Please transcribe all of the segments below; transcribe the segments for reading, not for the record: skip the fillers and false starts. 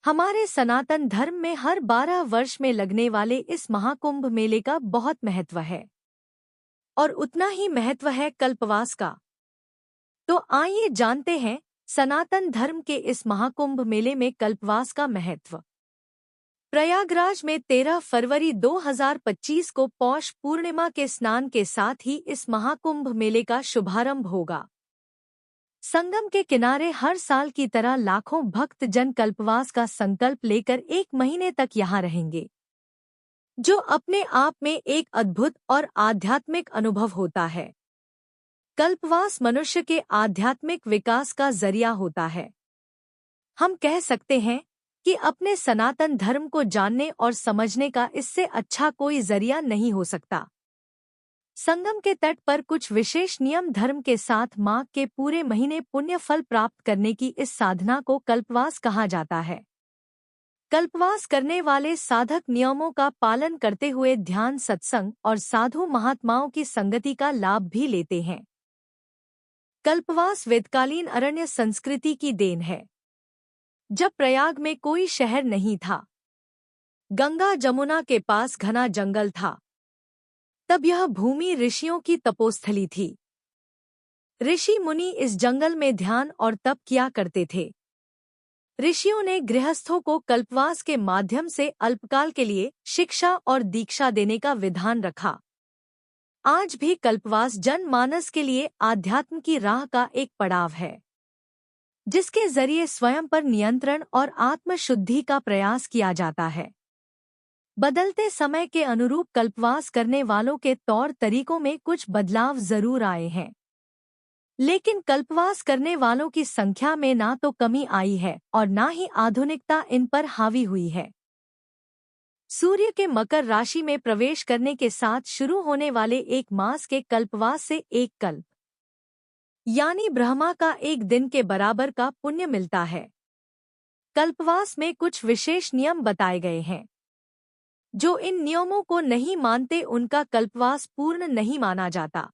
हमारे सनातन धर्म में हर 12 वर्ष में लगने वाले इस महाकुंभ मेले का बहुत महत्व है और उतना ही महत्व है कल्पवास का। तो आइए जानते हैं सनातन धर्म के इस महाकुंभ मेले में कल्पवास का महत्व। प्रयागराज में 13 फरवरी 2025 को पौष पूर्णिमा के स्नान के साथ ही इस महाकुंभ मेले का शुभारंभ होगा। संगम के किनारे हर साल की तरह लाखों भक्त जन कल्पवास का संकल्प लेकर 1 महीने तक यहाँ रहेंगे, जो अपने आप में एक अद्भुत और आध्यात्मिक अनुभव होता है। कल्पवास मनुष्य के आध्यात्मिक विकास का जरिया होता है। हम कह सकते हैं कि अपने सनातन धर्म को जानने और समझने का इससे अच्छा कोई जरिया नहीं हो सकता। संगम के तट पर कुछ विशेष नियम धर्म के साथ माघ के पूरे महीने पुण्य फल प्राप्त करने की इस साधना को कल्पवास कहा जाता है। कल्पवास करने वाले साधक नियमों का पालन करते हुए ध्यान, सत्संग और साधु महात्माओं की संगति का लाभ भी लेते हैं। कल्पवास वेदकालीन अरण्य संस्कृति की देन है। जब प्रयाग में कोई शहर नहीं था, गंगा जमुना के पास घना जंगल था, तब यह भूमि ऋषियों की तपोस्थली थी। ऋषि मुनि इस जंगल में ध्यान और तप किया करते थे। ऋषियों ने गृहस्थों को कल्पवास के माध्यम से अल्पकाल के लिए शिक्षा और दीक्षा देने का विधान रखा। आज भी कल्पवास जनमानस के लिए आध्यात्म की राह का एक पड़ाव है, जिसके जरिए स्वयं पर नियंत्रण और आत्मशुद्धि का प्रयास किया जाता है। बदलते समय के अनुरूप कल्पवास करने वालों के तौर तरीकों में कुछ बदलाव जरूर आए हैं, लेकिन कल्पवास करने वालों की संख्या में ना तो कमी आई है और ना ही आधुनिकता इन पर हावी हुई है। सूर्य के मकर राशि में प्रवेश करने के साथ शुरू होने वाले एक मास के कल्पवास से एक कल्प यानी ब्रह्मा का एक दिन के बराबर का पुण्य मिलता है। कल्पवास में कुछ विशेष नियम बताए गए हैं। जो इन नियमों को नहीं मानते उनका कल्पवास पूर्ण नहीं माना जाता।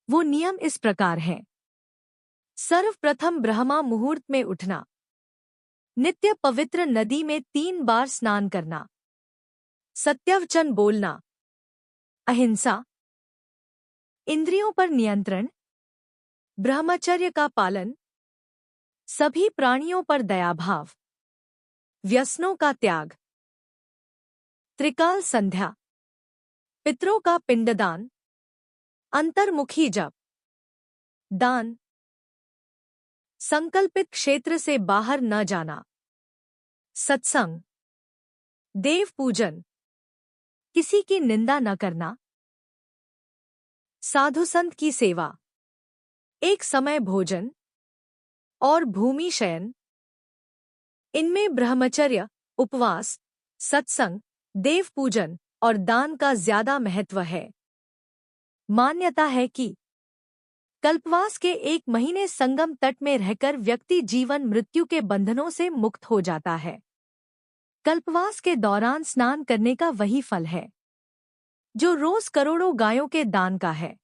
वो नियम इस प्रकार हैं। सर्वप्रथम ब्रह्मा मुहूर्त में उठना, नित्य पवित्र नदी में 3 बार स्नान करना, सत्यवचन बोलना, अहिंसा, इंद्रियों पर नियंत्रण, ब्रह्मचर्य का पालन, सभी प्राणियों पर दयाभाव, व्यसनों का त्याग, त्रिकाल संध्या, पितरों का पिंडदान, अंतर्मुखी जप, दान, संकल्पित क्षेत्र से बाहर न जाना, सत्संग, देव पूजन, किसी की निंदा न करना, साधु संत की सेवा, एक समय भोजन और भूमि शयन। इनमें ब्रह्मचर्य, उपवास, सत्संग, देव पूजन और दान का ज्यादा महत्व है। मान्यता है कि कल्पवास के 1 महीने संगम तट में रहकर व्यक्ति जीवन मृत्यु के बंधनों से मुक्त हो जाता है। कल्पवास के दौरान स्नान करने का वही फल है जो रोज करोड़ों गायों के दान का है।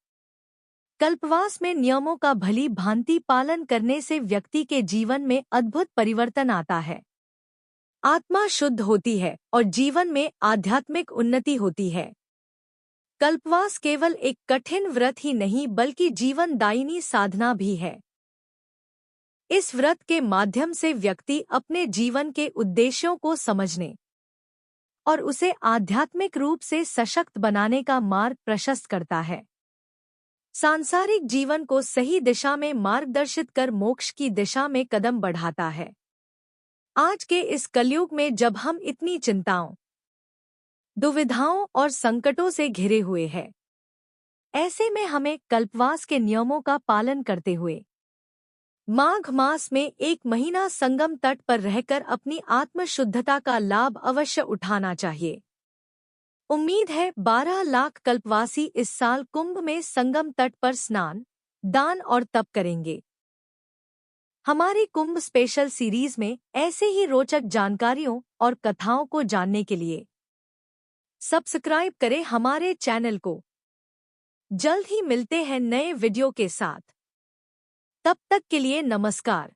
कल्पवास में नियमों का भली भांति पालन करने से व्यक्ति के जीवन में अद्भुत परिवर्तन आता है। आत्मा शुद्ध होती है और जीवन में आध्यात्मिक उन्नति होती है। कल्पवास केवल एक कठिन व्रत ही नहीं बल्कि जीवनदायिनी साधना भी है। इस व्रत के माध्यम से व्यक्ति अपने जीवन के उद्देश्यों को समझने और उसे आध्यात्मिक रूप से सशक्त बनाने का मार्ग प्रशस्त करता है। सांसारिक जीवन को सही दिशा में मार्गदर्शित कर मोक्ष की दिशा में कदम बढ़ाता है। आज के इस कलयुग में जब हम इतनी चिंताओं, दुविधाओं और संकटों से घिरे हुए हैं, ऐसे में हमें कल्पवास के नियमों का पालन करते हुए माघ मास में 1 महीना संगम तट पर रहकर अपनी आत्मशुद्धता का लाभ अवश्य उठाना चाहिए। उम्मीद है 12 लाख कल्पवासी इस साल कुंभ में संगम तट पर स्नान, दान और तप करेंगे। हमारी कुंभ स्पेशल सीरीज में ऐसे ही रोचक जानकारियों और कथाओं को जानने के लिए सब्सक्राइब करें हमारे चैनल को। जल्द ही मिलते हैं नए वीडियो के साथ। तब तक के लिए नमस्कार।